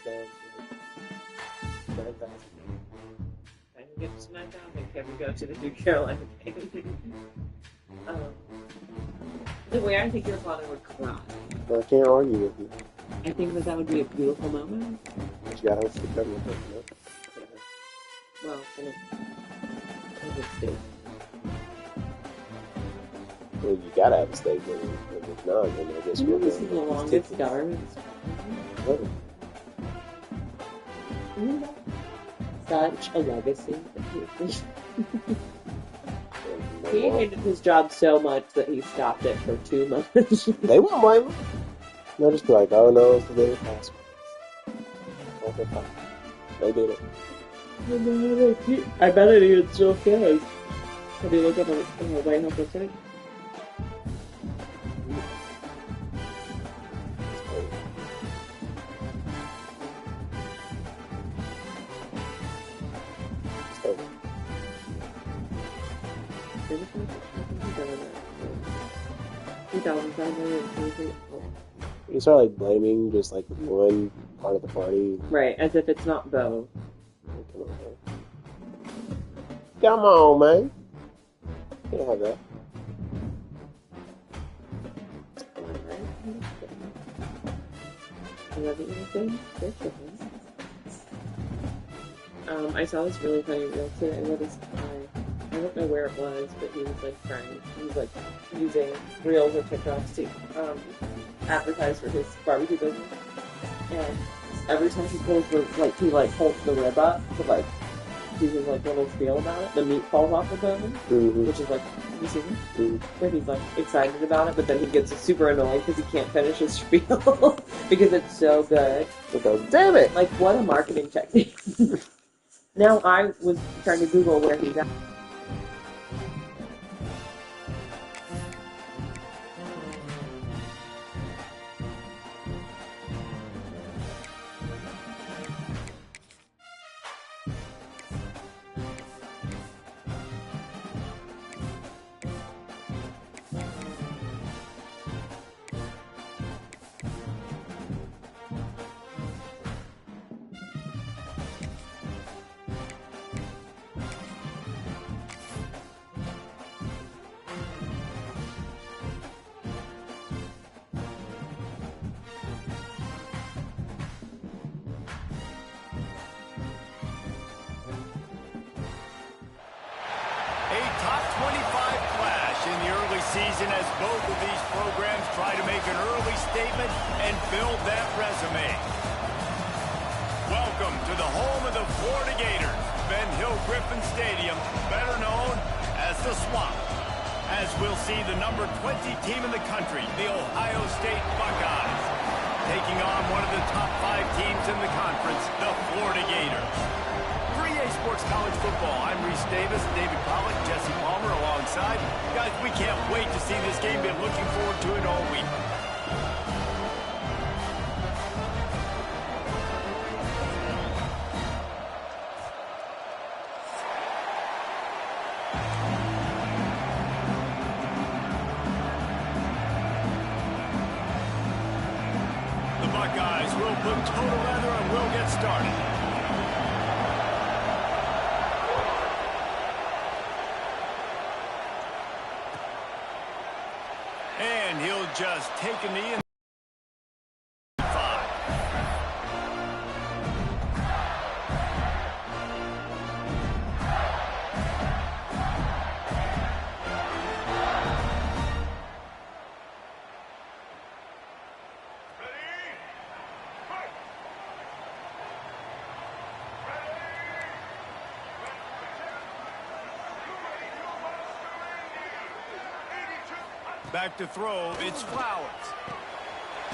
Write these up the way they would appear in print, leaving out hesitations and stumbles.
SmackDown. I can get to SmackDown and Kevin go to the New Carolina game. The way I think your father would cry. Well, I can't argue with you. I think that would be a beautiful moment. But you gotta stick up with it, you know? Well, in a state. Well, you gotta have a stake with it. If not, then I guess You know this is the longest government. Such a legacy. He hated his job so much that he stopped it for 2 months. They won't blame him. They'll just be like, oh no, it's the day past. Okay, fine. They did it. I bet it even still cares. Have you looked up on the White House website? You start like blaming just like one part of the party. Right, as if it's not both. Come on, man. You can't have that. I saw this really funny reel today where this guy, I don't know where it was, but he was like he was like using reels or TikToks to advertise for his barbecue business. And every time he pulls the holds the rib up to like do his like little spiel about it, the meat falls off the bone, which is like, you see it? Where he's like excited about it, but then he gets super annoyed because he can't finish his spiel because it's so good. Damn it! Like, what a marketing technique. Now I was trying to Google where he's at. Season as both of these programs try to make an early statement and build that resume. Welcome to the home of the Florida Gators, Ben Hill Griffin Stadium, better known as the Swamp, as we'll see the number 20 team in the country, the Ohio State Buckeyes, taking on one of the top 5 teams in the conference, the Florida Gators. 3A Sports College Football. I'm Reese Davis, David Pollock, Jesse Palmer alongside. Guys, we can't wait to see this game. Been looking forward to it all week. The Buckeyes will put total leather and we'll get started. And he'll just take a knee and 5. Back to throw, it's Flowers.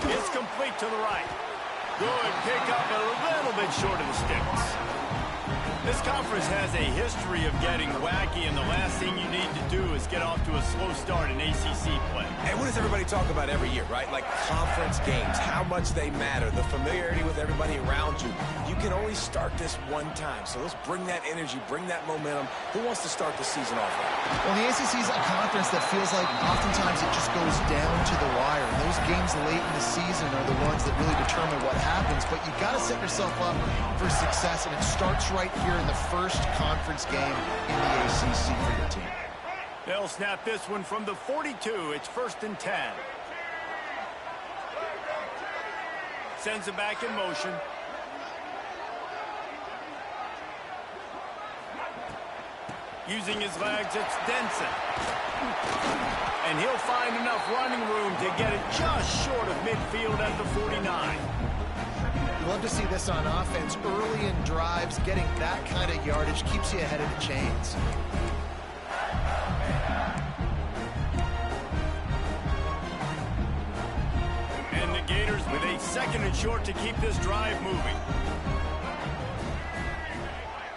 It's complete to the right. Good pick up, a little bit short of the sticks. This conference has a history of getting wacky, and the last thing you need to do is get off to a slow start in ACC play. And what does everybody talk about every year, right? Like conference games, how much they matter, the familiarity with everybody around you. You can only start this one time, so let's bring that energy, bring that momentum. Who wants to start the season off right? Well, the ACC is a conference that feels like oftentimes it just goes down to the wire. And those games late in the season are the ones that really determine what happens. But you've got to set yourself up for success, and it starts right here in the first conference game in the ACC for your team. They'll snap this one from the 42. It's 1st and 10. Sends it back in motion. Using his legs, it's Denson. And he'll find enough running room to get it just short of midfield at the 49. Love to see this on offense. Early in drives, getting that kind of yardage keeps you ahead of the chains. And the Gators with a 2nd and short to keep this drive moving.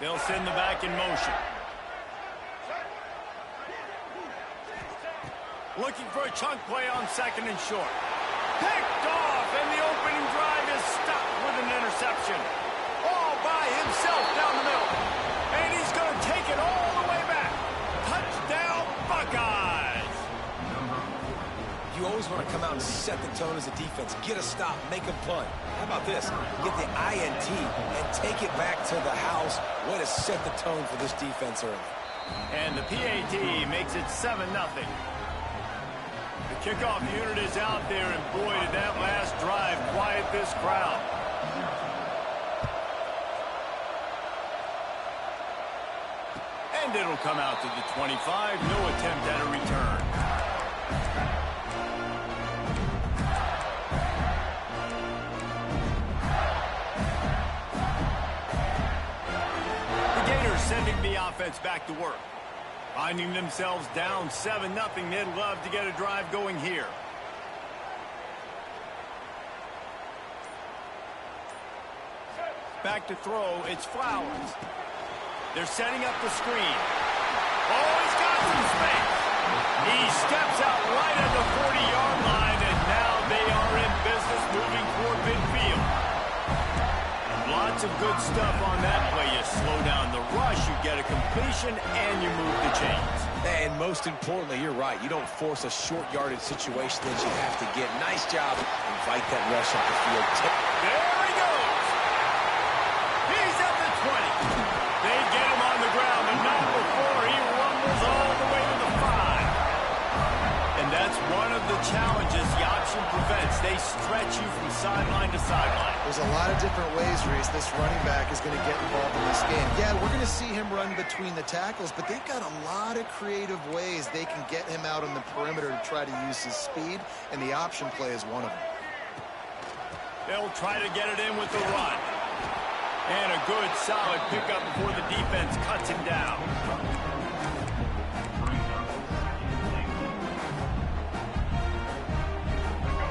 They'll send the back in motion. Looking for a chunk play on 2nd and short. Picked off, and the opening drive is stopped with an interception. All by himself down the middle. And he's going to take it all the way back. Touchdown, Buckeyes! You always want to come out and set the tone as a defense. Get a stop, make a punt. How about this? Get the INT and take it back to the house. Way to set the tone for this defense early. And the PAT makes it 7-0. The kickoff unit is out there, and boy, did that last drive quiet this crowd. And it'll come out to the 25. No attempt at a return. The Gators sending the offense back to work. Finding themselves down 7-0, they'd love to get a drive going here. Back to throw, it's Flowers. They're setting up the screen. Oh, he's got some space. He steps out right at the 40-yard line, and now they are in business moving toward midfield. Lots of good stuff on that play. You slow down the rush, you get a completion, and you move the chains. And most importantly, you're right. You don't force a short yardage situation that you have to get. Nice job. Invite that rush up the field. There he goes. He's at the 20. They get him on the ground, but not before he rumbles all the way to the 5. And that's one of the challenges the option prevents. They stretch you from sideline to sideline. There's a lot of different ways, Reese, this running back is going to get involved in this game. Yeah, we're going to see him run between the tackles, but they've got a lot of creative ways they can get him out on the perimeter to try to use his speed, and the option play is one of them. They'll try to get it in with the run. And a good, solid pickup before the defense cuts him down.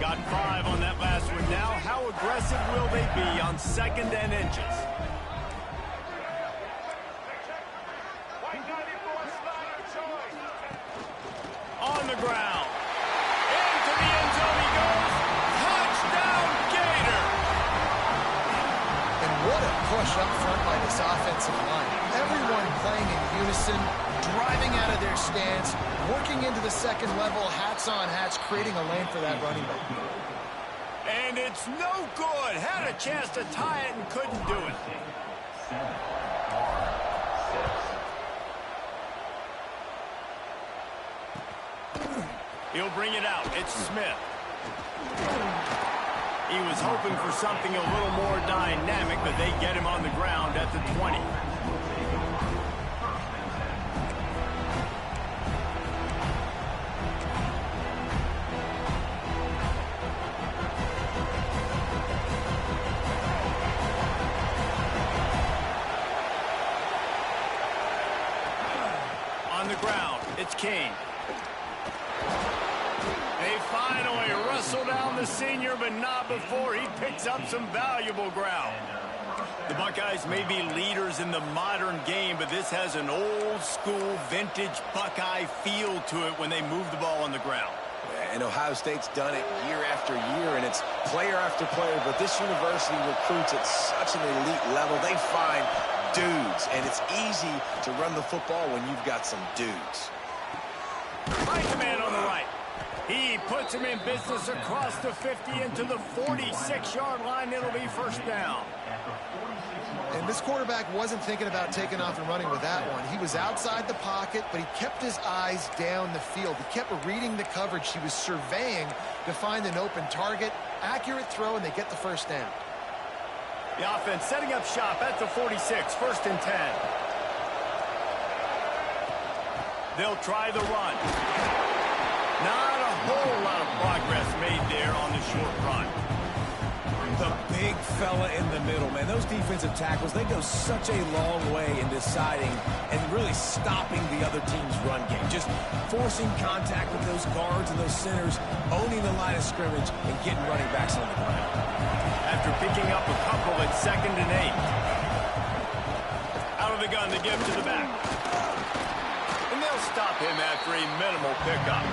Got 5 on that last one. Now, how aggressive will they be on 2nd and inches? On the ground. Into the end zone he goes. Touchdown, Gator! And what a push up front by this offensive line. Everyone playing in unison, driving out of their stance, working into the 2nd level, hats on hats, creating a lane for that running back. And it's no good. Had a chance to tie it and couldn't do it. He'll bring it out. It's Smith. He was hoping for something a little more dynamic, but they get him on the ground at the 20. On the ground, it's King. They finally wrestle down the senior, but not before he picks up some valuable ground. The Buckeyes may be leaders in the modern game, but this has an old-school, vintage Buckeye feel to it when they move the ball on the ground. And Ohio State's done it year after year, and it's player after player, but this university recruits at such an elite level. They find dudes, and it's easy to run the football when you've got some dudes. Finds a man on the right. He puts him in business across the 50 into the 46-yard line. It'll be first down. And this quarterback wasn't thinking about taking off and running with that one. He was outside the pocket, but he kept his eyes down the field. He kept reading the coverage. He was surveying to find an open target. Accurate throw, and they get the first down. The offense setting up shop at the 46, first and 10. They'll try the run. Not a whole lot of progress made there on the short run. The big fella in the middle, man. Those defensive tackles, they go such a long way in deciding and really stopping the other team's run game. Just forcing contact with those guards and those centers, owning the line of scrimmage, and getting running backs on the ground. After picking up a couple at 2nd and 8. Out of the gun, they give to the back. And they'll stop him after a minimal pickup.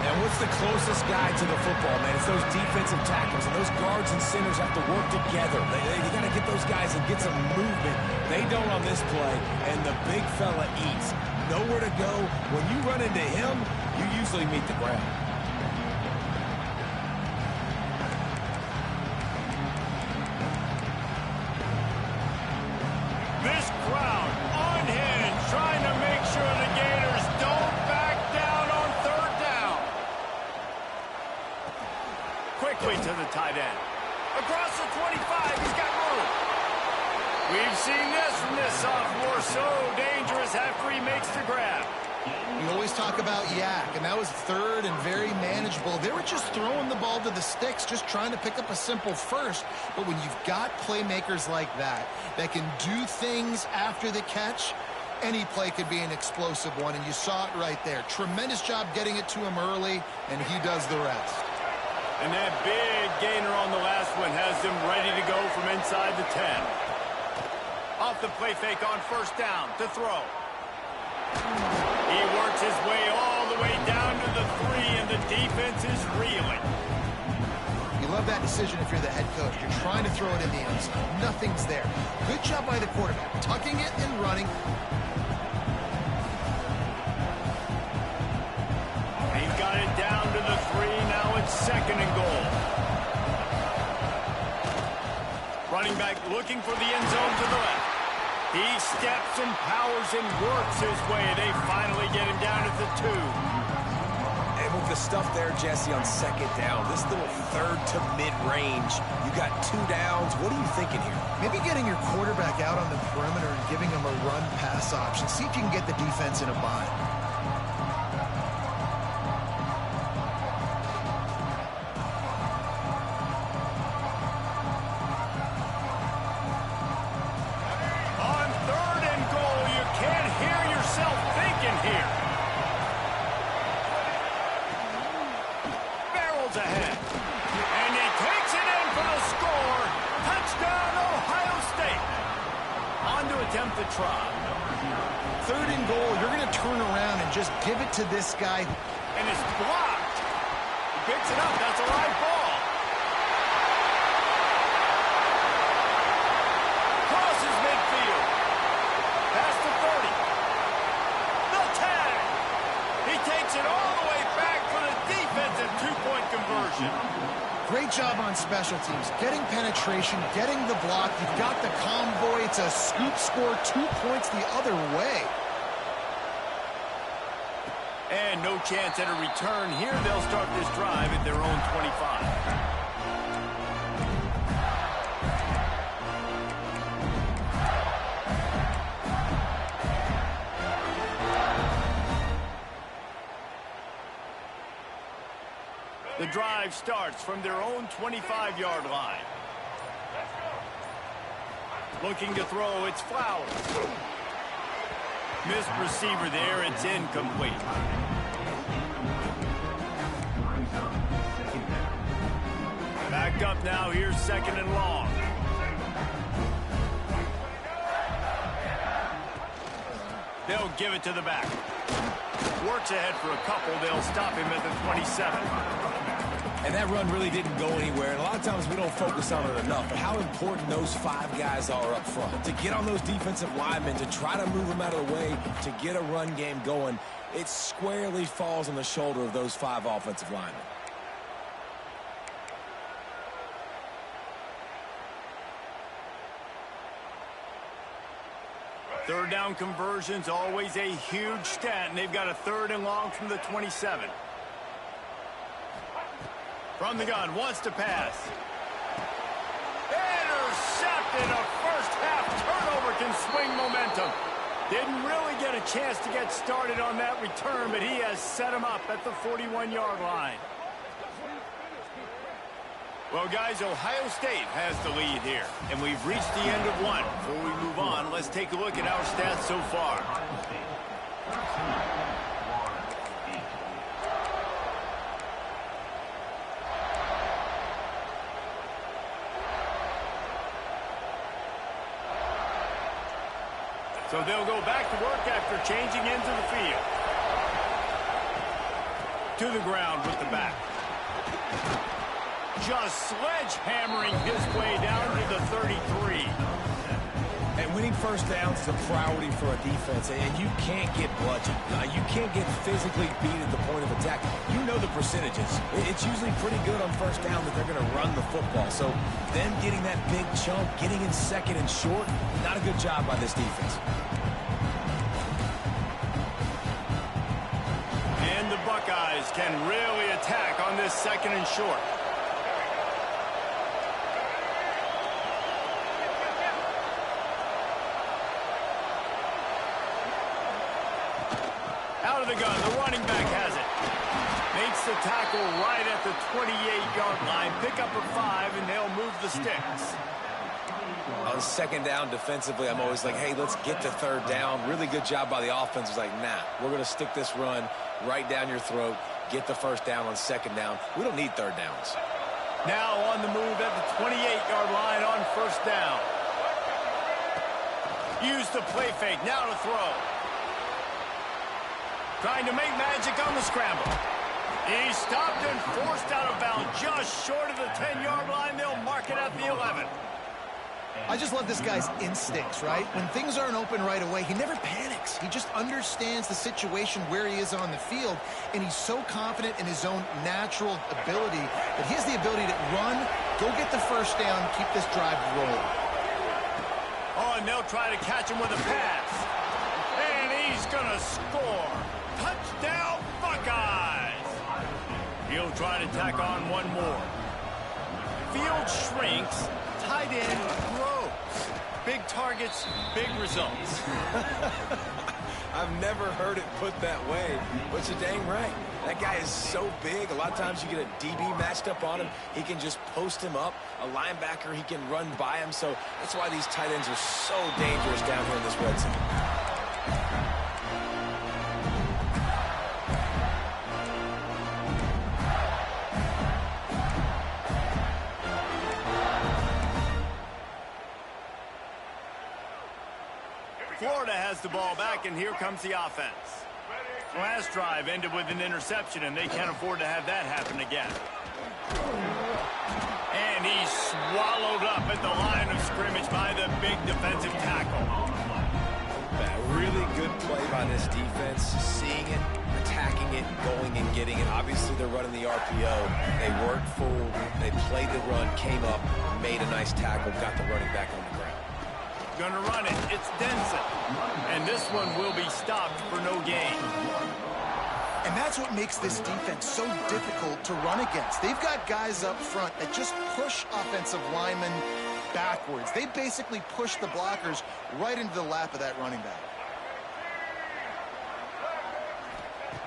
And what's the closest guy to the football, man? It's those defensive tackles, and those guards and centers have to work together. They got to get those guys and get some movement. They don't on this play, and the big fella eats. Nowhere to go. When you run into him, you usually meet the ground. This crowd unhinged, trying to make sure the Gators don't back down on 3rd down. Quickly to the tight end. Across the 25, he's got room. We've seen this from this sophomore, so dangerous after he makes the grab. We always talk about yak, and that was 3rd and very manageable. They were just throwing the ball to the sticks, just trying to pick up a simple first. But when you've got playmakers like that can do things after the catch, any play could be an explosive one, and you saw it right there. Tremendous job getting it to him early, and he does the rest. And that big gainer on the last one has them ready to go from inside the 10. Off the play fake on 1st down to throw. He works his way all the way down to the 3, and the defense is reeling. You love that decision if you're the head coach. You're trying to throw it in the end zone. Nothing's there. Good job by the quarterback, tucking it and running. He's got it down to the 3. Now it's 2nd and goal. Running back looking for the end zone to the left. He steps and powers and works his way. They finally get him down at the 2. And with the stuff there, Jesse, on 2nd down, this little 3rd to mid-range, you got 2 downs. What are you thinking here? Maybe getting your quarterback out on the perimeter and giving him a run-pass option. See if you can get the defense in a bind. Ahead. And he takes it in for the score. Touchdown, Ohio State. On to attempt the try. 3rd and goal. You're going to turn around and just give it to this guy. And it's blocked. He picks it up. That's a live ball. Crosses midfield. Past the 30. The tag. He takes it all the way back for the defensive 2-point conversion. Great job on special teams. Getting penetration, getting the block. You've got the convoy. It's a scoop score, 2 points the other way. And no chance at a return here. They'll start this drive at their own 25. The drive starts from their own 25-yard line. Looking to throw, it's Flowers. Missed receiver there, it's incomplete. Backed up now, here's 2nd and long. They'll give it to the back. Works ahead for a couple. They'll stop him at the 27. And that run really didn't go anywhere. And a lot of times we don't focus on it enough. But how important those 5 guys are up front. To get on those defensive linemen, to try to move them out of the way, to get a run game going, it squarely falls on the shoulder of those 5 offensive linemen. Third down conversions, always a huge stat, and they've got a 3rd and long from the 27. From the gun, wants to pass. Intercepted. A first half turnover can swing momentum. Didn't really get a chance to get started on that return, but he has set him up at the 41-yard line. Well, guys, Ohio State has the lead here, and we've reached the end of one. Before we move on, let's take a look at our stats so far. So they'll go back to work after changing into the field. To the ground with the back. Just sledgehammering his way down to the 33. And winning first downs is a priority for a defense, and you can't get bludgeoned. You can't get physically beat at the point of attack. You know the percentages. It's usually pretty good on first down that they're going to run the football. So them getting that big chunk, getting in 2nd and short, not a good job by this defense. And the Buckeyes can really attack on this 2nd and short. Out of the gun, the running back has it. Makes the tackle right at the 28-yard line. Pick up a 5, and they'll move the sticks. On 2nd down defensively, I'm always like, hey, let's get to 3rd down. Really good job by the offense. It's like, nah, we're going to stick this run right down your throat, get the 1st down on 2nd down. We don't need 3rd downs. Now on the move at the 28-yard line on 1st down. Use the play fake, now to throw. Trying to make magic on the scramble. He stopped and forced out of bounds just short of the 10-yard line. They'll mark it at the 11. I just love this guy's instincts, right? When things aren't open right away, he never panics. He just understands the situation where he is on the field, and he's so confident in his own natural ability that he has the ability to run, go get the 1st down, keep this drive rolling. Oh, and they'll try to catch him with a pass. And he's going to score. Touchdown, Buckeyes! He'll try to tack on one more. Field shrinks. Tight end grows. Big targets, big results. I've never heard it put that way, but you're dang right. That guy is so big. A lot of times you get a DB matched up on him. He can just post him up. A linebacker, he can run by him. So that's why these tight ends are so dangerous down here in this red zone. Florida has the ball back, and here comes the offense. Last drive ended with an interception, and they can't afford to have that happen again. And he's swallowed up at the line of scrimmage by the big defensive tackle. A really good play by this defense, seeing it, attacking it, going and getting it. Obviously, they're running the RPO. They worked full. They played the run, came up, made a nice tackle, got the running back on the ground. Gonna run it. It's Denson. And this one will be stopped for no gain. And that's what makes this defense so difficult to run against. They've got guys up front that just push offensive linemen backwards. They basically push the blockers right into the lap of that running back.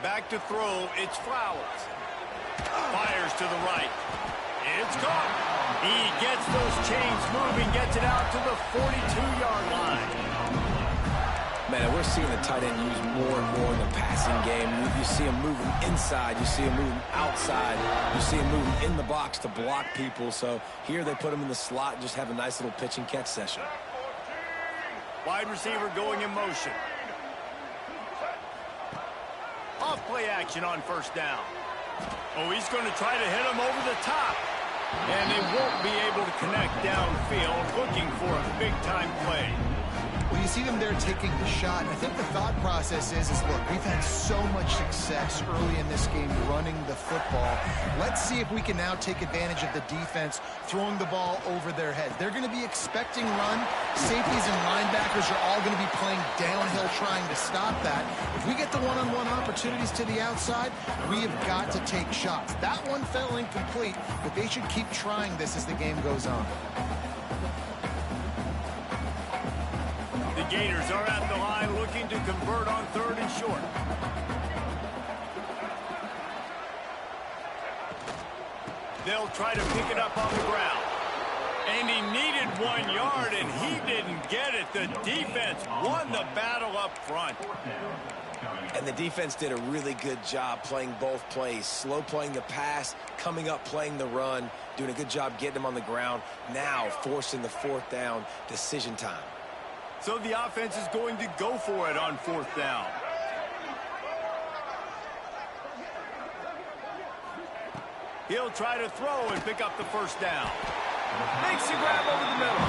Back to throw. It's Flowers. Fires to the right. It's caught. He gets those chains moving, gets it out to the 42-yard line. Man, we're seeing the tight end used more and more in the passing game. You see him moving inside. You see him moving outside. You see him moving in the box to block people. So here they put him in the slot and just have a nice little pitch and catch session. Wide receiver going in motion. Off play action on first down. Oh, he's going to try to hit him over the top. And they won't be able to connect downfield, looking for a big-time play. Well, you see them there taking the shot. I think the thought process is look, we've had so much success early in this game running the football. Let's see if we can now take advantage of the defense throwing the ball over their heads. They're going to be expecting run. Safeties and linebackers are all going to be playing downhill trying to stop that. If we get the one-on-one opportunities to the outside, we have got to take shots. That one fell incomplete, but they should keep trying this as the game goes on. The Gators are at the line looking to convert on 3rd and short. They'll try to pick it up on the ground. And he needed 1 yard, and he didn't get it. The defense won the battle up front. And the defense did a really good job playing both plays. Slow playing the pass, coming up playing the run, doing a good job getting them on the ground. Now forcing the 4th down, decision time. So the offense is going to go for it on 4th down. He'll try to throw and pick up the 1st down. Makes the grab over the middle.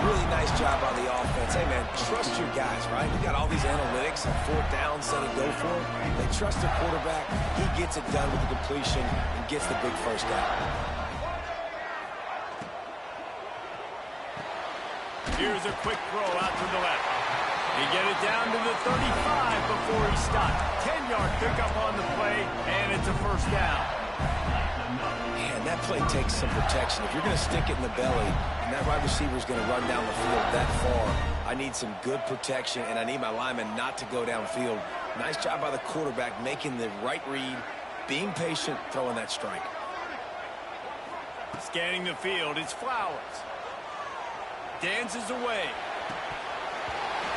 Really nice job on the offense. Hey, man, trust your guys, right? You got all these analytics on 4th down, set and go for it. They trust the quarterback. He gets it done with the completion and gets the big 1st down. Here's a quick throw out to the left. He get it down to the 35 before he stopped. 10-yard pickup on the play, and it's a 1st down. Man, that play takes some protection. If you're going to stick it in the belly, and that wide receiver is going to run down the field that far, I need some good protection, and I need my lineman not to go downfield. Nice job by the quarterback making the right read, being patient, throwing that strike. Scanning the field, it's Flowers. Dances away.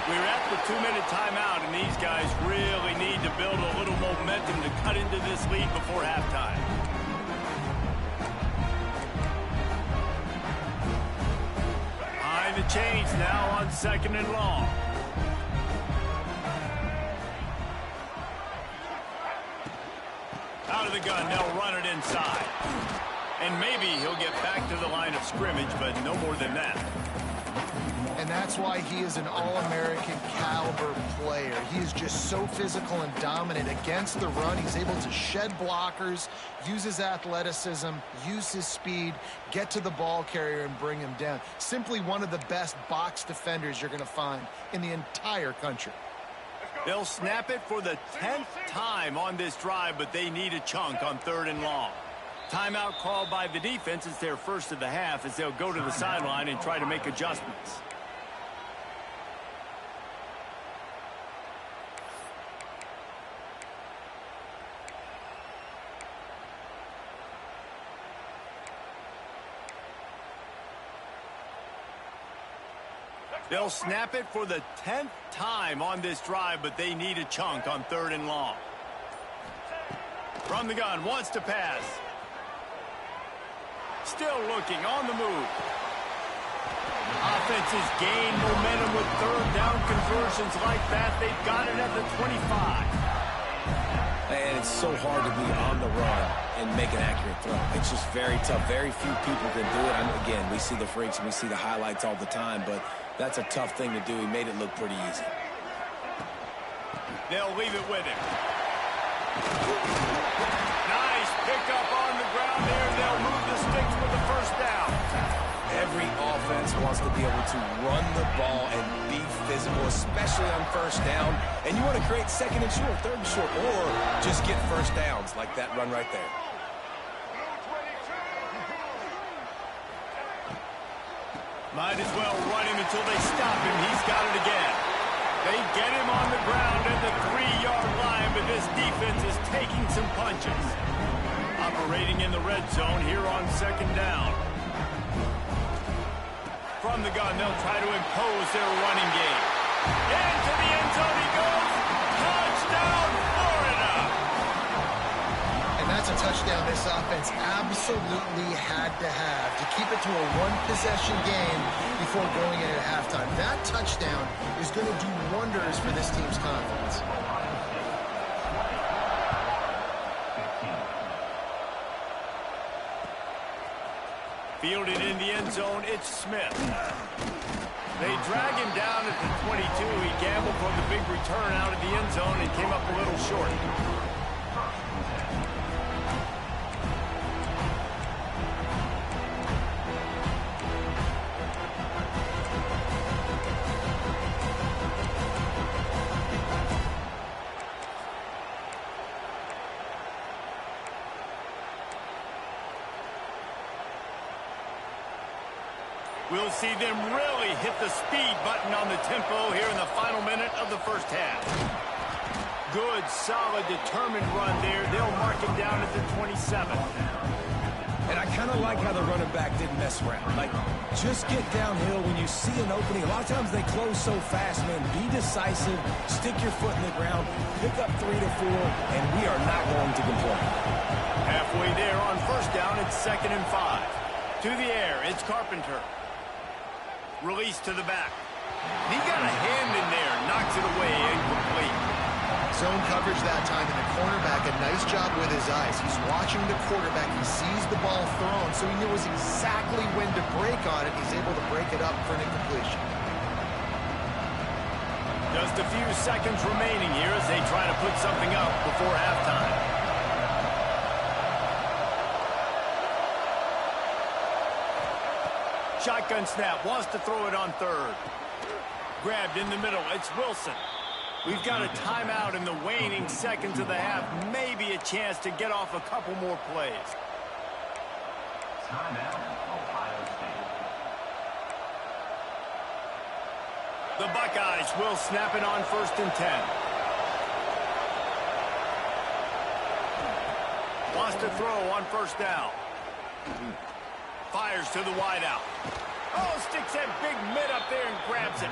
We're at the 2-minute timeout, and these guys really need to build a little momentum to cut into this lead before halftime. Behind the chains now on 2nd and long. Out of the gun, they'll run it inside. And maybe he'll get back to the line of scrimmage, but no more than that. And that's why he is an All-American caliber player. He is just so physical and dominant against the run. He's able to shed blockers, use his athleticism, use his speed, get to the ball carrier and bring him down. Simply one of the best box defenders you're going to find in the entire country. They'll snap it for the 10th time on this drive, but they need a chunk on 3rd and long. Timeout called by the defense. It's their first of the half as they'll go to the sideline and try to make adjustments. They'll snap it for the 10th time on this drive, but they need a chunk on 3rd and long. From the gun, wants to pass. Still looking, on the move. Offenses gain momentum with 3rd down conversions like that. They've got it at the 25. And it's so hard to be on the run and make an accurate throw. It's just very tough. Very few people can do it. Again, we see the freaks and we see the highlights all the time, but that's a tough thing to do. He made it look pretty easy. They'll leave it with him. Nice pickup on the ground there. They'll move the sticks for the 1st down. Every offense wants to be able to run the ball and be physical, especially on 1st down. And you want to create 2nd and short, 3rd and short, or just get 1st downs like that run right there. Might as well run him until they stop him. He's got it again. They get him on the ground at the 3-yard line, but this defense is taking some punches. Operating in the red zone here on 2nd down. From the gun, they'll try to impose their running game. Into the end zone he goes. Touchdown, Florida! And that's a touchdown this offense absolutely had to have to keep it to a one-possession game before going into halftime. That touchdown is going to do wonders for this team's confidence. Fielded in the end zone, it's Smith. They drag him down at the 22. He gambled for the big return out of the end zone and came up a little short. We'll see them really hit the speed button on the tempo here in the final minute of the first half. Good, solid, determined run there. They'll mark him down at the 27. And I kind of like how the running back didn't mess around. Like, just get downhill when you see an opening. A lot of times they close so fast, man. Be decisive, stick your foot in the ground, pick up 3 to 4, and we are not going to complain. Halfway there on first down, it's 2nd and 5. To the air, it's Carpenter. Release to the back. He got a hand in there, knocks it away, incomplete. Zone coverage that time, and the cornerback, a nice job with his eyes. He's watching the quarterback. He sees the ball thrown, so he knows exactly when to break on it. He's able to break it up for an incompletion. Just a few seconds remaining here as they try to put something up before halftime. Shotgun snap, wants to throw it on third. Grabbed in the middle, it's Wilson. We've got a timeout in the waning seconds of the half. Maybe a chance to get off a couple more plays. Timeout, Ohio State. The Buckeyes will snap it on 1st and 10. Wants to throw on first down. Fires to the wideout. Oh, sticks that big mid up there and grabs it.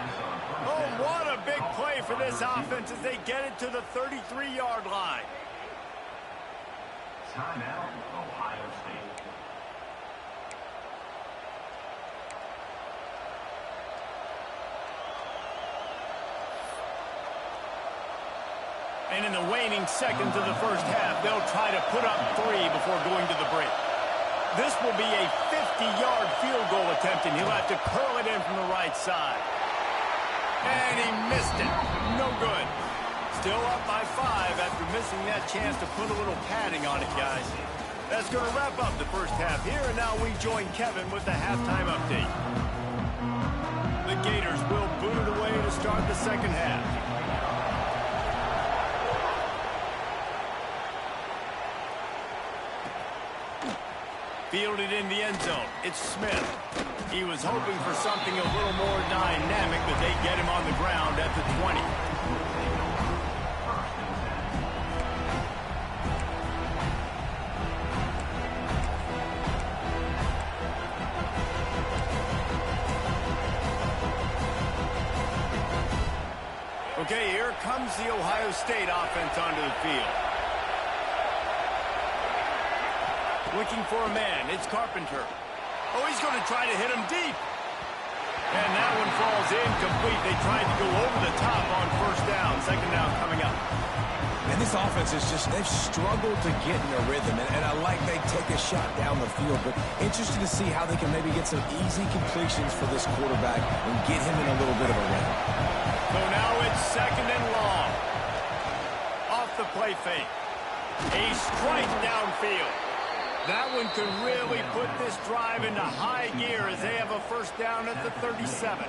Oh, what a big play for this offense as they get it to the 33-yard line. Timeout, Ohio State. And in the waning seconds of the first half, they'll try to put up 3 before going to the break. This will be a 50-yard field goal attempt, and he'll have to curl it in from the right side. And he missed it. No good. Still up by 5 after missing that chance to put a little padding on it, guys. That's going to wrap up the first half here, and now we join Kevin with the halftime update. The Gators will boot it away to start the second half. Fielded in the end zone, it's Smith. He was hoping for something a little more dynamic, but they get him on the ground at the 20. Okay, here comes the Ohio State offense onto the field. Looking for a man, it's Carpenter. Oh, he's going to try to hit him deep. And that one falls incomplete. They tried to go over the top on first down. Second down coming up. And this offense is just, they've struggled to get in a rhythm. And I like they take a shot down the field. But interested to see how they can maybe get some easy completions for this quarterback and get him in a little bit of a rhythm. So now it's 2nd and long. Off the play fake. A strike downfield. That one could really put this drive into high gear as they have a first down at the 37.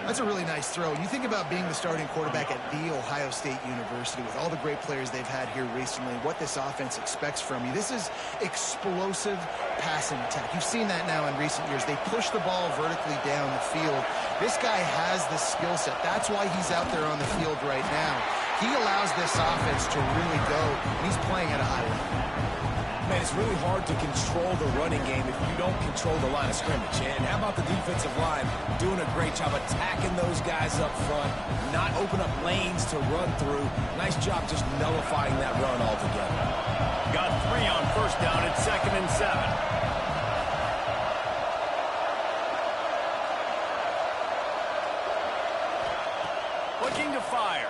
That's a really nice throw. You think about being the starting quarterback at The Ohio State University with all the great players they've had here recently, what this offense expects from you. This is explosive passing attack. You've seen that now in recent years. They push the ball vertically down the field. This guy has the skill set. That's why he's out there on the field right now. He allows this offense to really go, and he's playing at a high level. Man, it's really hard to control the running game if you don't control the line of scrimmage. And how about the defensive line doing a great job attacking those guys up front, not open up lanes to run through. Nice job just nullifying that run altogether. Got 3 on first down at 2nd and 7. Looking to fire.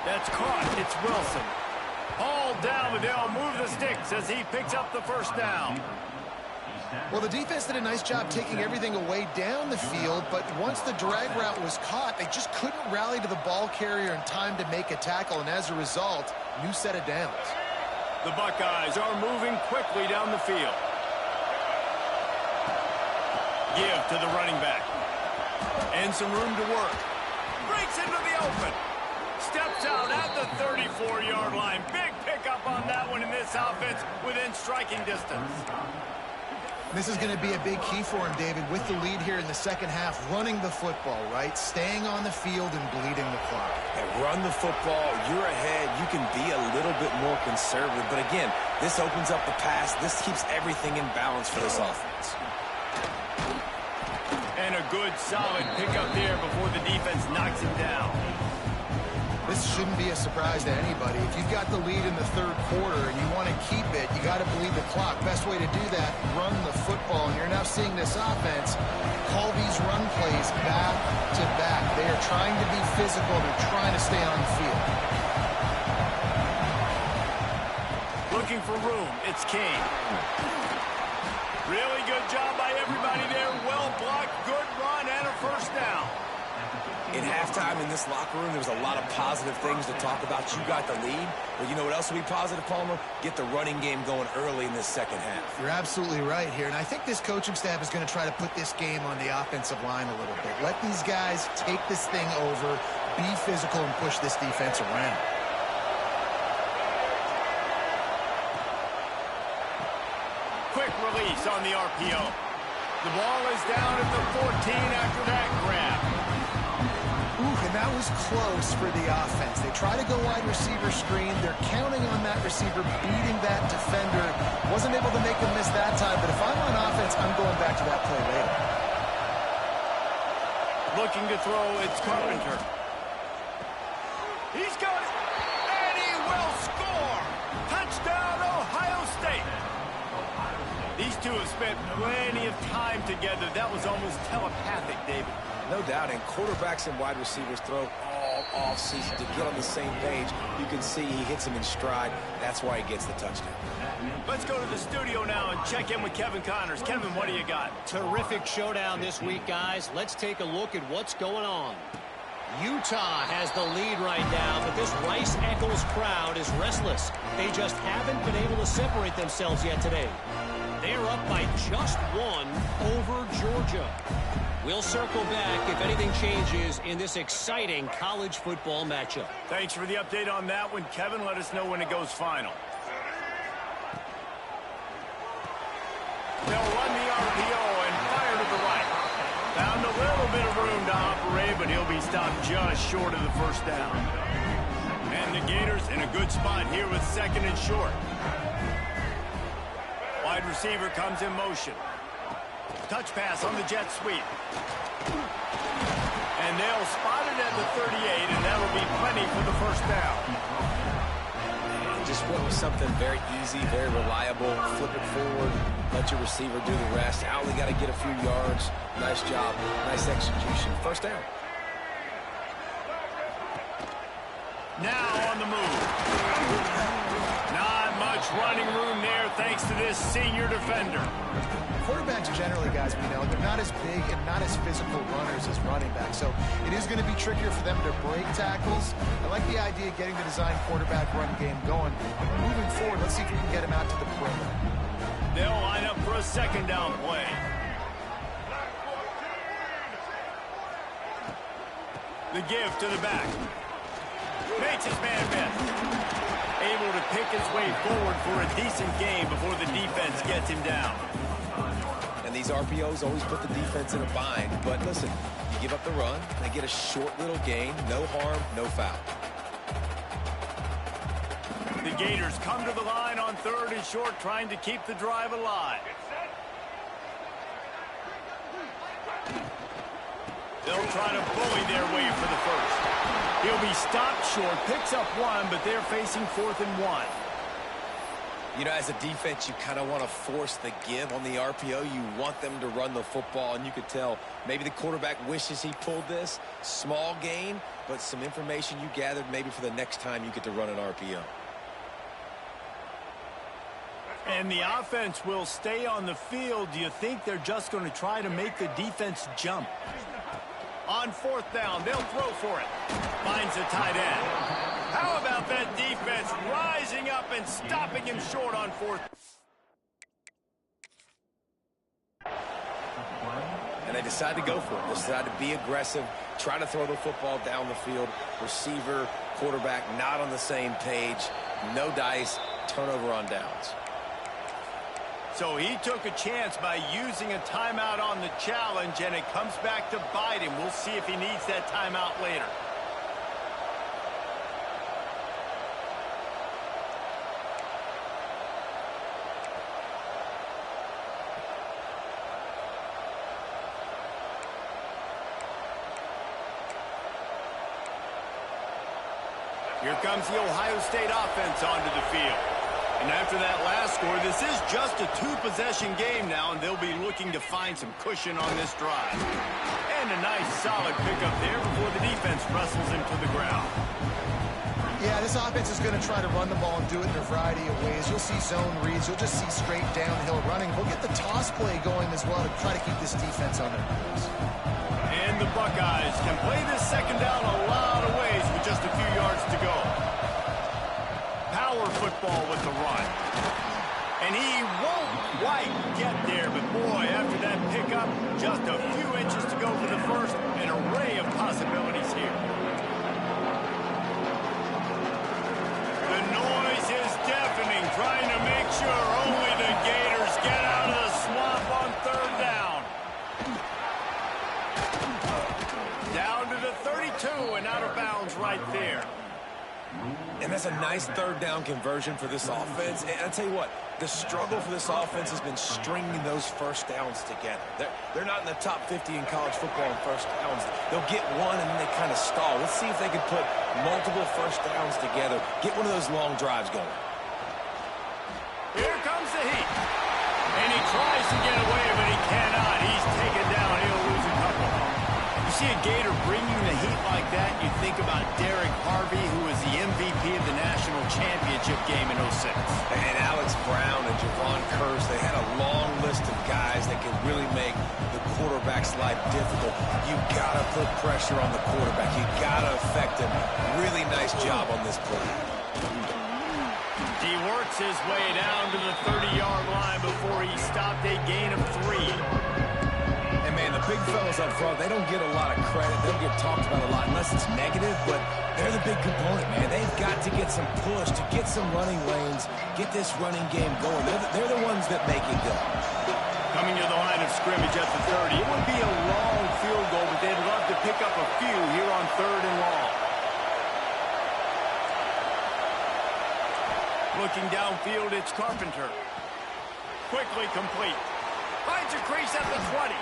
That's caught. It's Wilson. Hauled down, but they'll move the sticks as he picks up the first down. Well, the defense did a nice job taking everything away down the field, but once the drag route was caught, they just couldn't rally to the ball carrier in time to make a tackle, and as a result, new set of downs. The Buckeyes are moving quickly down the field. Give to the running back. And some room to work. Breaks into the open. Steps out at the 34-yard line. Big pickup on that one in this offense within striking distance. This is going to be a big key for him, David, with the lead here in the second half, running the football, right? Staying on the field and bleeding the clock. And run the football, you're ahead, you can be a little bit more conservative. But again, this opens up the pass. This keeps everything in balance for this offense. And a good, solid pickup there before the defense knocks him down. This shouldn't be a surprise to anybody. If you've got the lead in the third quarter and you want to keep it, you got to bleed the clock. Best way to do that, run the football. And you're now seeing this offense call these run plays back to back. They are trying to be physical. They're trying to stay on the field. Looking for room, it's King. Really good job by everybody there. Well blocked, good run, and a first down. In halftime in this locker room, there was a lot of positive things to talk about. You got the lead. But you know what else will be positive, Palmer? Get the running game going early in this second half. You're absolutely right here. And I think this coaching staff is going to try to put this game on the offensive line a little bit. Let these guys take this thing over, be physical, and push this defense around. Quick release on the RPO. The ball is down at the 14 after that grab. And that was close for the offense. They try to go wide receiver screen. They're counting on that receiver beating that defender. Wasn't able to make him miss that time, but if I'm on offense, I'm going back to that play later. Looking to throw, it's Carpenter. He's got it, and he will score! Touchdown, Ohio State! These two have spent plenty of time together. That was almost telepathic, David. No doubt, and quarterbacks and wide receivers throw all offseason to get on the same page. You can see he hits him in stride. That's why he gets the touchdown. Let's go to the studio now and check in with Kevin Connors. Kevin, what do you got? Terrific showdown this week, guys. Let's take a look at what's going on. Utah has the lead right now, but this Rice-Eccles crowd is restless. They just haven't been able to separate themselves yet today. They're up by just one over Georgia. We'll circle back if anything changes in this exciting college football matchup. Thanks for the update on that one, Kevin. Let us know when it goes final. They'll run the RPO and fire to the right. Found a little bit of room to operate, but he'll be stopped just short of the first down. And the Gators in a good spot here with second and short. Wide receiver comes in motion. Touch pass on the jet sweep. And they'll spot it at the 38, and that'll be plenty for the first down. And just went with something very easy, very reliable. Flip it forward, let your receiver do the rest. I only got to get a few yards. Nice job, nice execution. First down. Now on the move. Not much running room there thanks to this senior defender. Quarterbacks generally, guys, we know, they're not as big and not as physical runners as running backs. So it is going to be trickier for them to break tackles. I like the idea of getting the design quarterback run game going. Moving forward, let's see if we can get him out to the perimeter. They'll line up for a second down play. The give to the back. Makes his man miss. Able to pick his way forward for a decent gain before the defense gets him down. And these RPOs always put the defense in a bind. But listen, you give up the run, they get a short little gain, no harm, no foul. The Gators come to the line on third and short, trying to keep the drive alive. They'll try to bully their way for the first. He'll be stopped short, picks up one, but they're facing 4th and 1. You know, as a defense, you kind of want to force the give on the RPO. You want them to run the football, and you could tell maybe the quarterback wishes he pulled this. Small gain, but some information you gathered maybe for the next time you get to run an RPO. And the offense will stay on the field. Do you think they're just going to try to make the defense jump? On fourth down, they'll throw for it. Finds a tight end. How about that defense rising up and stopping him short on fourth? And they decide to go for it. They decide to be aggressive, try to throw the football down the field. Receiver, quarterback, not on the same page. No dice, turnover on downs. So he took a chance by using a timeout on the challenge, and it comes back to bite him. We'll see if he needs that timeout later. Here comes the Ohio State offense onto the field. And after that last score, this is just a two-possession game now, and they'll be looking to find some cushion on this drive. And a nice, solid pickup there before the defense wrestles him to the ground. Yeah, this offense is going to try to run the ball and do it in a variety of ways. You'll see zone reads. You'll just see straight downhill running. We'll get the toss play going as well to try to keep this defense on their heels. And the Buckeyes can play this second down a lot of ways with just a few yards to go. Power football with the run. And he won't quite get there, but boy, after that pickup, just a few inches to go for the first. An array of possibilities here. The noise is deafening, trying to make sure only the Gators get out of the swamp on third down. Down to the 32 and out of bounds right there. And that's a nice third down conversion for this offense. And I'll tell you what, the struggle for this offense has been stringing those first downs together. They're not in the top 50 in college football in first downs. They'll get one and then they kind of stall. Let's see if they can put multiple first downs together. Get one of those long drives going. Here comes the heat. And he tries to get away, but he cannot. He's taken down. He'll lose a couple. You see a Gator bringing the heat like that, you think about Derek Harvey, who was the MVP of the national championship game in 06. And Alex Brown and Javon Curse, they had a long list of guys that could really make the quarterback's life difficult. You got to put pressure on the quarterback. You got to affect him. Really nice job on this play. He works his way down to the 30-yard line before he stopped a gain of 3. And, man, the big fellas up front, they don't get a lot of credit. They don't get talked about a lot unless it's negative, but they're the big component, man. They've got to get some push, to get some running lanes, get this running game going. They're the ones that make it go. Coming to the line of scrimmage at the 30. It would be a long field goal, but they'd love to pick up a few here on third and long. Looking downfield, it's Carpenter. Quickly complete. Finds a crease at the 20.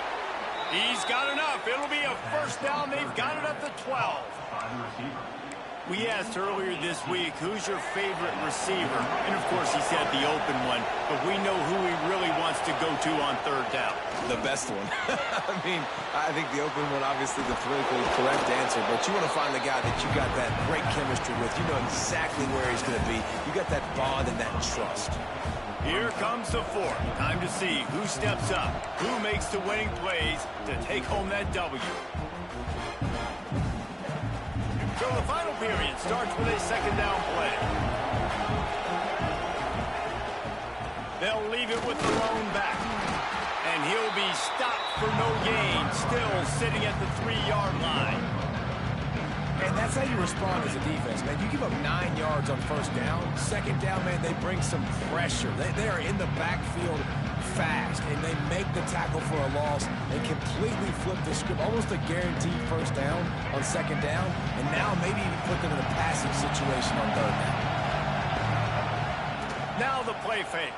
He's got enough. It'll be a first down. They've got it at the 12. We asked earlier this week, who's your favorite receiver? And, of course, he said the open one. But we know who he really wants to go to on third down. The best one. I mean, I think the open one, obviously the politically correct answer. But you want to find the guy that you got that great chemistry with. You know exactly where he's going to be. You got that bond and that trust. Here comes the fourth. Time to see who steps up, who makes the winning plays to take home that W. So the final period starts with a second down play. They'll leave it with the lone back. And he'll be stopped for no gain, still sitting at the 3-yard line. And that's how you respond as a defense, man. You give up 9 yards on first down. Second down, man, they bring some pressure. They are in the backfield fast, and they make the tackle for a loss. They completely flip the script, almost a guaranteed first down on second down, and now maybe even put them in a passing situation on third down. Now the play fake.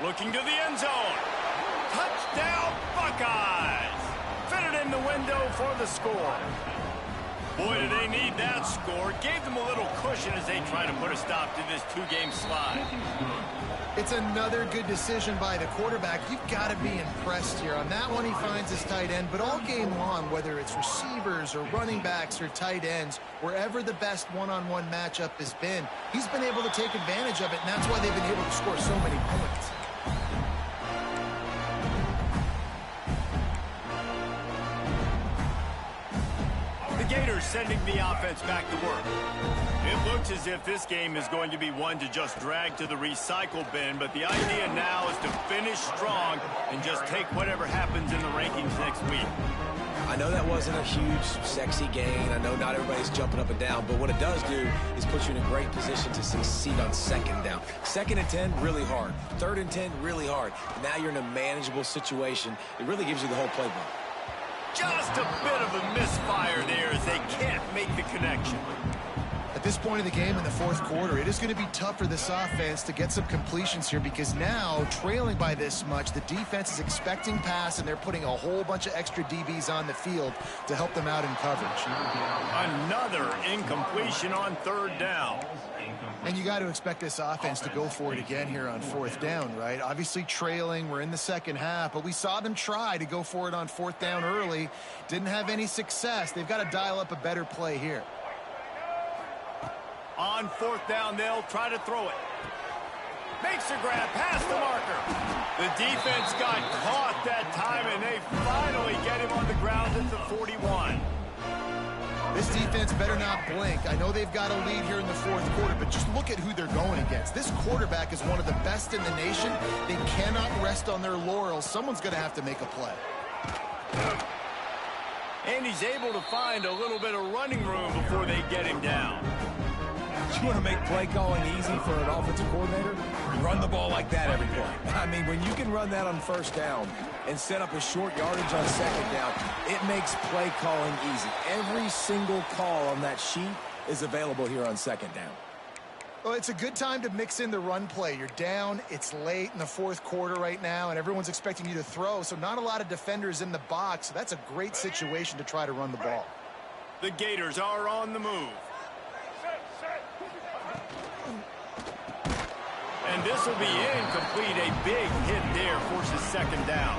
Looking to the end zone. Touchdown, Buckeyes! Fitted in the window for the score. Boy, do they need that score. Gave them a little cushion as they try to put a stop to this two-game slide. It's another good decision by the quarterback. You've got to be impressed here. On that one, he finds his tight end, but all game long, whether it's receivers or running backs or tight ends, wherever the best one-on-one matchup has been, he's been able to take advantage of it, and that's why they've been able to score so many points. Gators sending the offense back to work. It looks as if this game is going to be one to just drag to the recycle bin, but the idea now is to finish strong and just take whatever happens in the rankings next week. I know that wasn't a huge, sexy gain. I know not everybody's jumping up and down, but what it does do is put you in a great position to succeed on second down. 2nd and 10, really hard. 3rd and 10, really hard. Now you're in a manageable situation. It really gives you the whole playbook. Just a bit of a misfire there as they can't make the connection. At this point of the game in the 4th quarter, it is going to be tough for this offense to get some completions here because now, trailing by this much, the defense is expecting pass, and they're putting a whole bunch of extra DBs on the field to help them out in coverage. Another incompletion on 3rd down. And you got to expect this offense to go for it again here on 4th down, right? Obviously trailing, we're in the 2nd half, but we saw them try to go for it on 4th down early. Didn't have any success. They've got to dial up a better play here. On 4th down, they'll try to throw it. Makes a grab past the marker. The defense got caught that time, and they finally get him on the ground at the 41. This defense better not blink. I know they've got a lead here in the 4th quarter, but just look at who they're going against. This quarterback is one of the best in the nation. They cannot rest on their laurels. Someone's going to have to make a play. And he's able to find a little bit of running room before they get him down. You want to make play calling easy for an offensive coordinator? Run the ball like that every play. I mean, when you can run that on 1st down and set up a short yardage on 2nd down, it makes play calling easy. Every single call on that sheet is available here on 2nd down. Well, it's a good time to mix in the run play. You're down, it's late in the 4th quarter right now, and everyone's expecting you to throw, so not a lot of defenders in the box. So that's a great situation to try to run the ball. The Gators are on the move. And this will be incomplete. A big hit there forces 2nd down.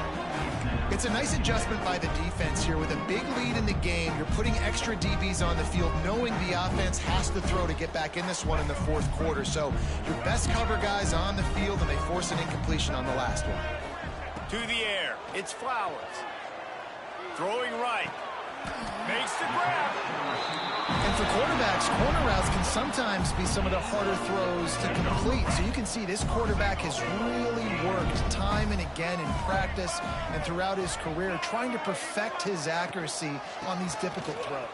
It's a nice adjustment by the defense here. With a big lead in the game, you're putting extra DBs on the field, knowing the offense has to throw to get back in this one in the 4th quarter. So your best cover guys on the field, and they force an incompletion on the last one. To the air, it's Flowers. Throwing right. Makes the grab. And for quarterbacks, corner routes can sometimes be some of the harder throws to complete. So you can see this quarterback has really worked time and again in practice and throughout his career, trying to perfect his accuracy on these difficult throws.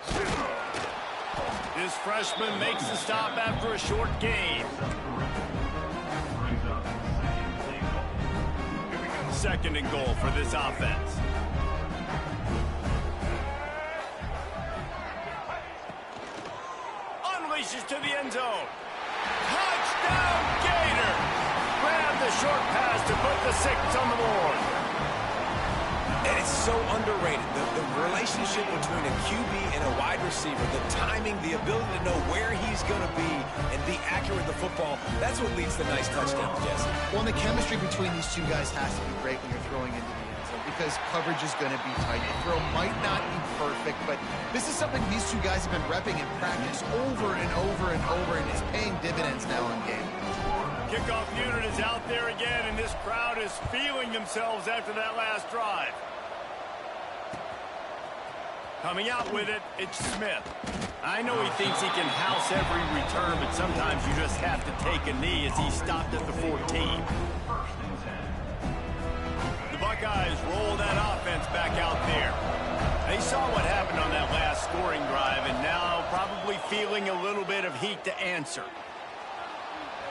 This freshman makes the stop after a short gain. 2nd and goal for this offense. Unleashes to the end zone. Touchdown, Gator! Grab the short pass to put the 6 on the board. And it's so underrated. The relationship between a QB and a wide receiver, the timing, the ability to know where he's going to be and be accurate with the football, that's what leads to nice touchdowns, Jesse. Well, and the chemistry between these two guys has to be great when you're throwing into the end zone because coverage is going to be tight. The throw might not be perfect, but this is something these two guys have been repping in practice over and over and over, and it's paying dividends now in game. Kickoff unit is out there again, and this crowd is feeling themselves after that last drive. Coming out with it, it's Smith. I know he thinks he can house every return, but sometimes you just have to take a knee as he stopped at the 14. The Buckeyes roll that offense back out there. They saw what happened on that last scoring drive, and now probably feeling a little bit of heat to answer.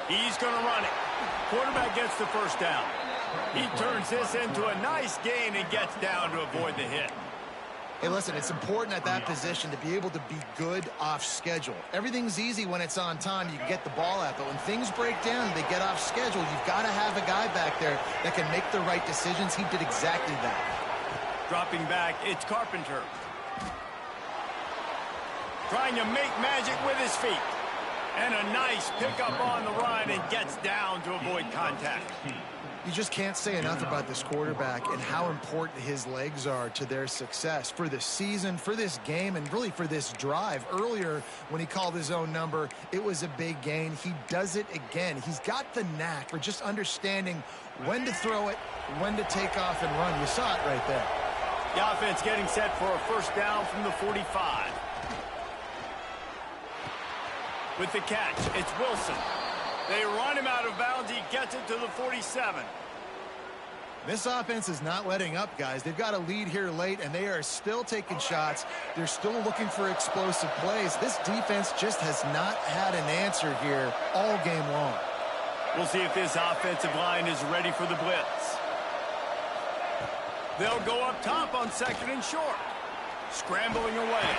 He's going to run it. Quarterback gets the 1st down. He turns this into a nice gain and gets down to avoid the hit. Hey, listen, it's important at that position to be able to be good off schedule. Everything's easy when it's on time. You can get the ball out. But when things break down, they get off schedule, you've got to have a guy back there that can make the right decisions. He did exactly that. Dropping back, it's Carpenter. trying to make magic with his feet. And a nice pickup on the run and gets down to avoid contact. You just can't say enough about this quarterback and how important his legs are to their success for the season, for this game, and really for this drive. Earlier, when he called his own number, it was a big gain. He does it again. He's got the knack for just understanding when to throw it, when to take off and run. You saw it right there. The offense getting set for a first down from the 45. With the catch, it's Wilson. They run him out of bounds. He gets it to the 47. This offense is not letting up, guys. They've got a lead here late, and they are still taking shots. They're still looking for explosive plays. This defense just has not had an answer here all game long. We'll see if this offensive line is ready for the blitz. They'll go up top on 2nd and short. Scrambling away.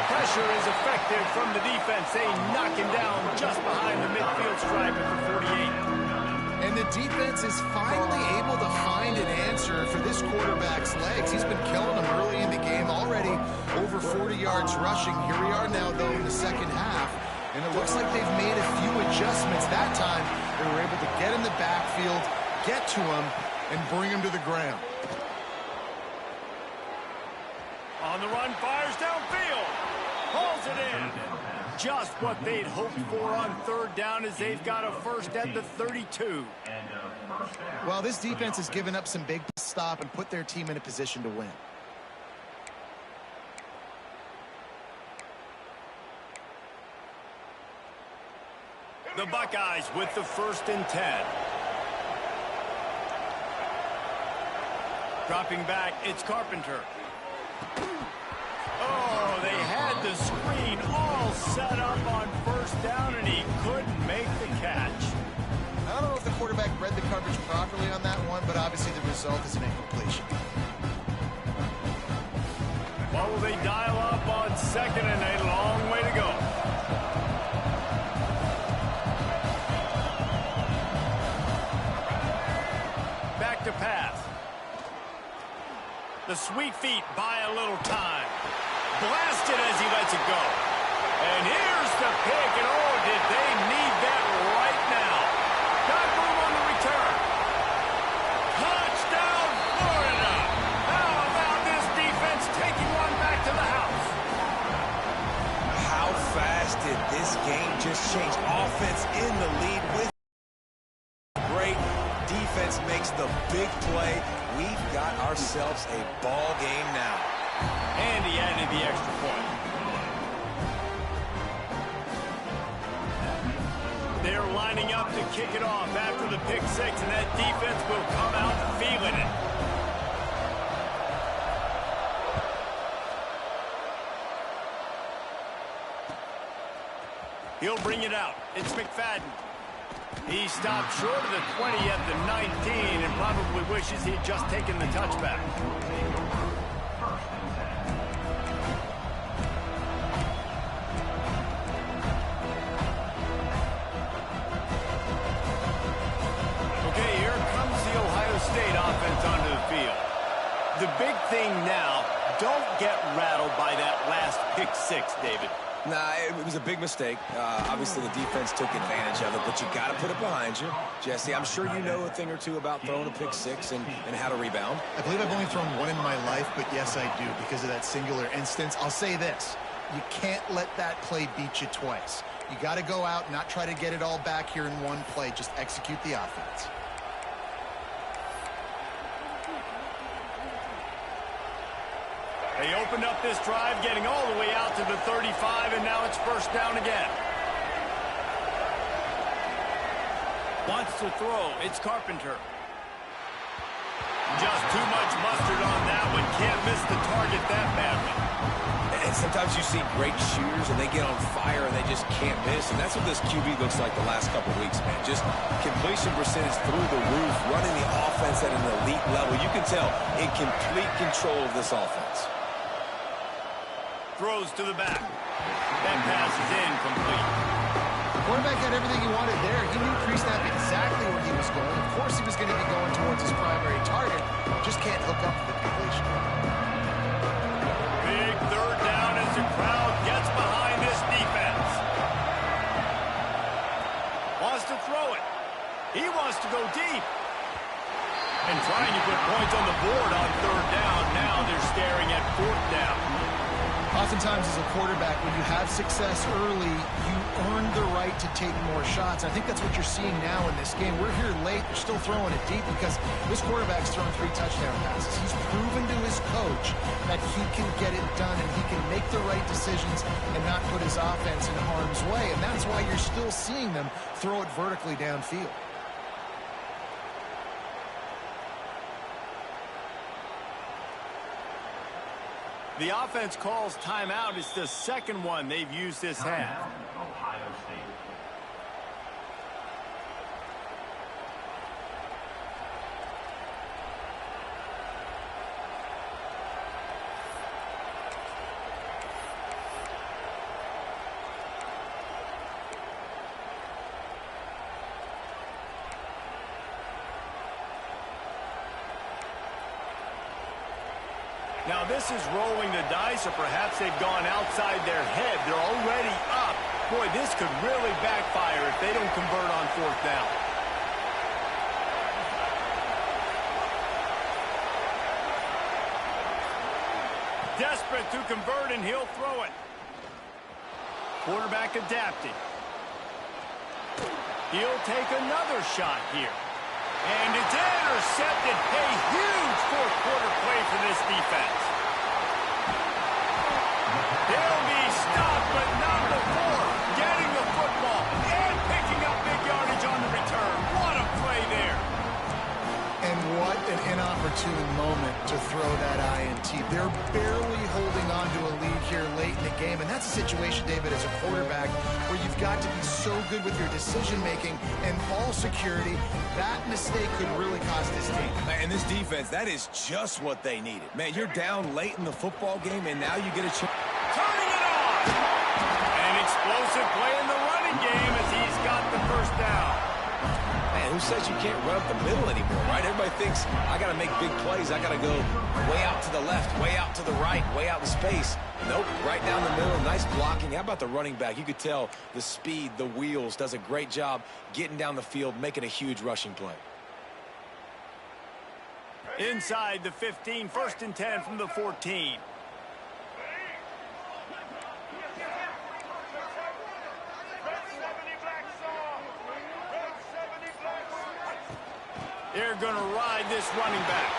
Pressure is effective from the defense. They knock him down just behind the midfield stripe at the 48. And the defense is finally able to find an answer for this quarterback's legs. He's been killing them early in the game, already over 40 yards rushing. Here we are now, though, in the second half. And it looks like they've made a few adjustments. That time, they were able to get in the backfield, get to him, and bring him to the ground. On the run, fires downfield. Hauls it in. Just what they'd hoped for on 3rd down as they've got a first at the 32. Well, this defense has given up some big stop and put their team in a position to win. The Buckeyes with the 1st and 10. Dropping back, it's Carpenter. Oh, they had the screen all set up on 1st down, and he couldn't make the catch. I don't know if the quarterback read the coverage properly on that one, but obviously the result is an incompletion. What will they dial up on 2nd and a long way to go? Back to pass. The sweet feet buy a little time. Blasted as he lets it go. And here's the pick, and oh, did they need that right now. Got room on the return. Touchdown, Florida. How about this defense taking one back to the house? How fast did this game just change? Offense in the lead with great defense makes the big play. We've got ourselves a ball game now. And he added the extra point. They're lining up to kick it off after the pick 6, and that defense will come out feeling it. He'll bring it out. It's McFadden. He stopped short of the 20 at the 19 and probably wishes he'd just taken the touchback. Okay, here comes the Ohio State offense onto the field. The big thing now, don't get rattled by that last pick 6, David. Nah, it was a big mistake. Obviously, the defense took advantage of it, but you got to put it behind you. Jesse, I'm sure you know a thing or two about throwing a pick 6 and how to rebound. I believe I've only thrown one in my life, but yes, I do because of that singular instance. I'll say this. You can't let that play beat you twice. You got to go out and not try to get it all back here in one play. Just execute the offense. They opened up this drive, getting all the way out to the 35, and now it's first down again. Wants to throw. It's Carpenter. Just too much mustard on that one. Can't miss the target that badly. And sometimes you see great shooters, and they get on fire, and they just can't miss. And that's what this QB looks like the last couple weeks, man. Just completion percentage through the roof, running the offense at an elite level. You can tell in complete control of this offense. Throws to the back. That pass is incomplete. The quarterback had everything he wanted there. He knew pre-snap exactly where he was going. Of course he was going to be going towards his primary target. Just can't hook up for the completion. Big 3rd down as the crowd gets behind. points on the board on third down. Now they're staring at fourth down. Oftentimes as a quarterback, when you have success early, you earn the right to take more shots. I think that's what you're seeing now in this game. We're here late. They're still throwing it deep because this quarterback's thrown 3 touchdown passes. He's proven to his coach that he can get it done and he can make the right decisions and not put his offense in harm's way. And that's why you're still seeing them throw it vertically downfield. The offense calls timeout. It's the second one they've used this half. Ohio State. Now this is rolling the dice, or perhaps they've gone outside their head. They're already up. Boy, this could really backfire if they don't convert on fourth down. Desperate to convert, and he'll throw it. Quarterback adapting. He'll take another shot here. And it's intercepted. A huge fourth quarter play for this defense. They'll be stopped, but not before getting the football and picking up big yardage on the return. What a play there. And what an inopportune moment to throw that INT. They're barely holding on to a lead here late in the game. And that's a situation, David, as a quarterback, where you've got to be so good with your decision-making and ball security. That mistake could really cost this team. Man, this defense, that is just what they needed. Man, you're down late in the football game, and now you get a chance. Turning it on. An explosive play in the running game as he's got the first down. Man, who says you can't run up the middle anymore, right? Everybody thinks, I got to make big plays. I got to go way out to the left, way out to the right, way out in space. Nope, right down the middle. Nice blocking. How about the running back? You could tell the speed, the wheels, does a great job getting down the field, making a huge rushing play. Inside the 15, 1st and 10 from the 14. They're going to ride this running back.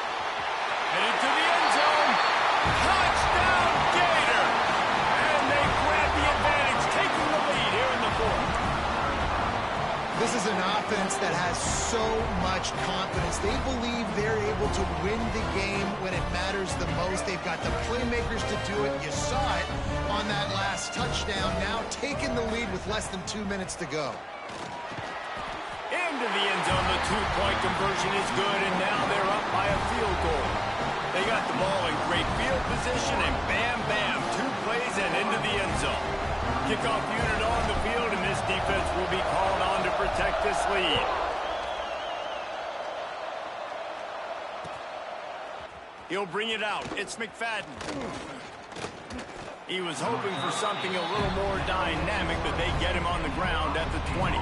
Headed to the end zone. Touchdown, Gator! And they grab the advantage, taking the lead here in the fourth. This is an offense that has so much confidence. They believe they're able to win the game when it matters the most. They've got the playmakers to do it. You saw it on that last touchdown. Now taking the lead with less than 2 minutes to go. Into the end zone, the two-point conversion is good, and now they're up by a field goal. They got the ball in great field position, and bam, bam, 2 plays and into the end zone. Kickoff unit on the field, and this defense will be called on to protect this lead. He'll bring it out. It's McFadden. He was hoping for something a little more dynamic, but they get him on the ground at the 20.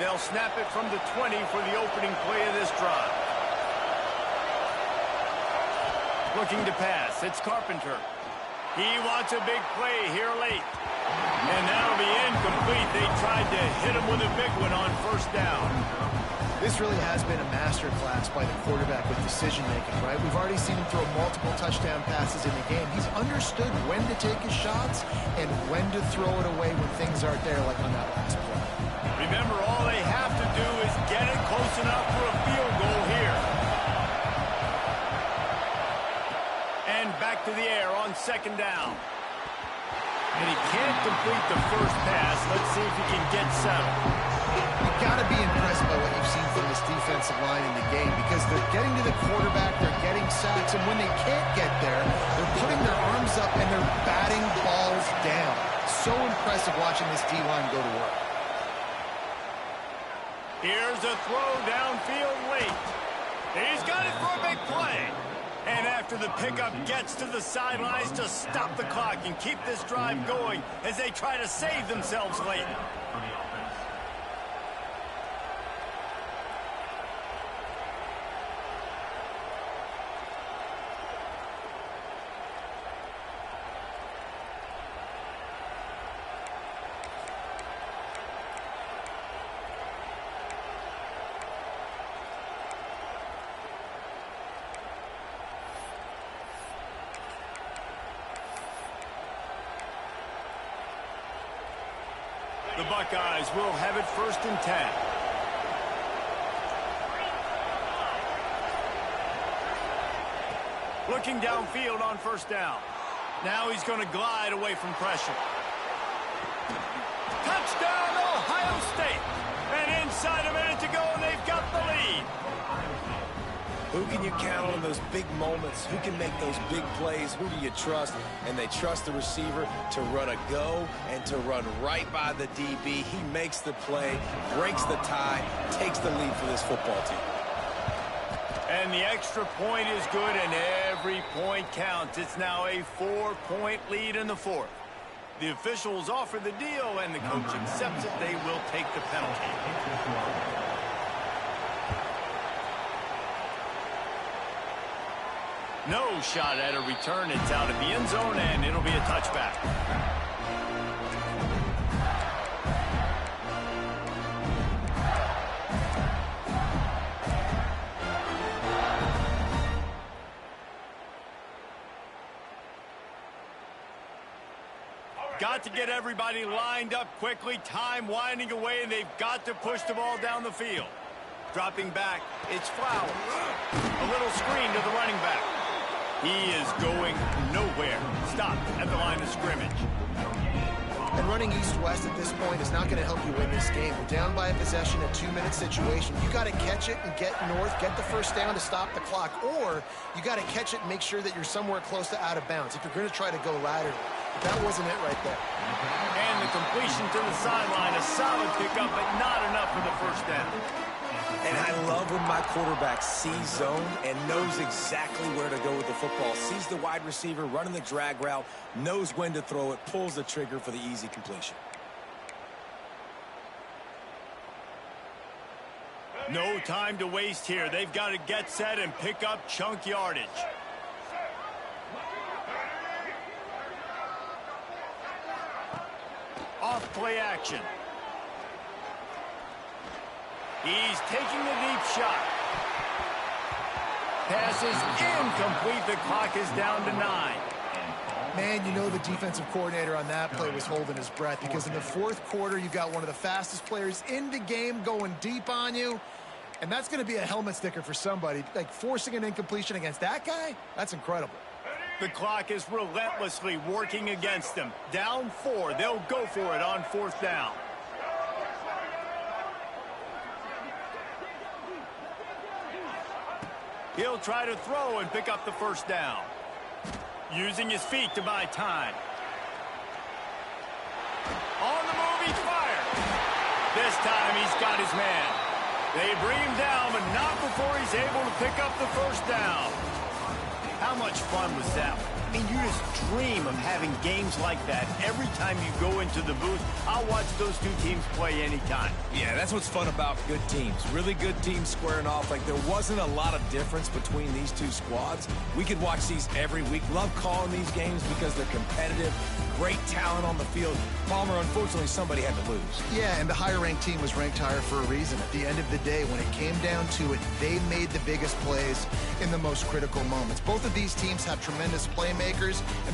They'll snap it from the 20 for the opening play of this drive. Looking to pass. It's Carpenter. He wants a big play here late. And that'll be incomplete. They tried to hit him with a big one on first down. This really has been a masterclass by the quarterback with decision-making, right? We've already seen him throw multiple touchdown passes in the game. He's understood when to take his shots and when to throw it away when things aren't there, like on that last play. Remember, all they have to do is get it close enough for a field goal here. And back to the air on second down. And he can't complete the first pass. Let's see if he can get settled. You've got to be impressed by what you've seen from this defensive line in the game because they're getting to the quarterback, they're getting sacks, and when they can't get there, they're putting their arms up and they're batting balls down. So impressive watching this D-line go to work. Here's a throw downfield late. He's got it for a big play. And after the pickup gets to the sidelines to stop the clock and keep this drive going as they try to save themselves late. For the offense. The Buckeyes will have it 1st and 10. Looking downfield on 1st down. Now he's going to glide away from pressure. Touchdown, Ohio State. And inside a minute to go, and they've got the lead. Who can you count on those big moments? Who can make those big plays? Who do you trust? And they trust the receiver to run a go and to run right by the DB. He makes the play, breaks the tie, takes the lead for this football team. And the extra point is good, and every point counts. It's now a 4-point lead in the 4th. The officials offer the deal, and the coach accepts it. They will take the penalty. No shot at a return. It's out of the end zone, and it'll be a touchback. Got to get everybody lined up quickly. Time winding away, and they've got to push the ball down the field. Dropping back, it's Flowers. A little screen to the running back. He is going nowhere. Stopped at the line of scrimmage. And running east-west at this point is not going to help you win this game. You're down by a possession, a 2-minute situation. You got to catch it and get north, get the 1st down to stop the clock, or you got to catch it and make sure that you're somewhere close to out of bounds if you're going to try to go laterally. That wasn't it right there. And the completion to the sideline, a solid pickup, but not enough for the 1st down. And I love when my quarterback sees zone and knows exactly where to go with the football. Sees the wide receiver running the drag route, knows when to throw it, pulls the trigger for the easy completion. No time to waste here. They've got to get set and pick up chunk yardage. Off play action. He's taking the deep shot. Pass is incomplete. The clock is down to 9. Man, you know the defensive coordinator on that play was holding his breath, because in the 4th quarter, you've got one of the fastest players in the game going deep on you, and that's going to be a helmet sticker for somebody. Like, forcing an incompletion against that guy, that's incredible. The clock is relentlessly working against them. Down 4. They'll go for it on 4th down. He'll try to throw and pick up the 1st down. Using his feet to buy time. On the move, he's fired. This time he's got his man. They bring him down, but not before he's able to pick up the 1st down. How much fun was that? I mean, you just dream of having games like that every time you go into the booth. I'll watch those two teams play anytime. Yeah, that's what's fun about good teams. Really good teams squaring off. Like, there wasn't a lot of difference between these two squads. We could watch these every week. Love calling these games because they're competitive. Great talent on the field. Palmer, unfortunately, somebody had to lose. Yeah, and the higher-ranked team was ranked higher for a reason. At the end of the day, when it came down to it, they made the biggest plays in the most critical moments. Both of these teams have tremendous playmakers, and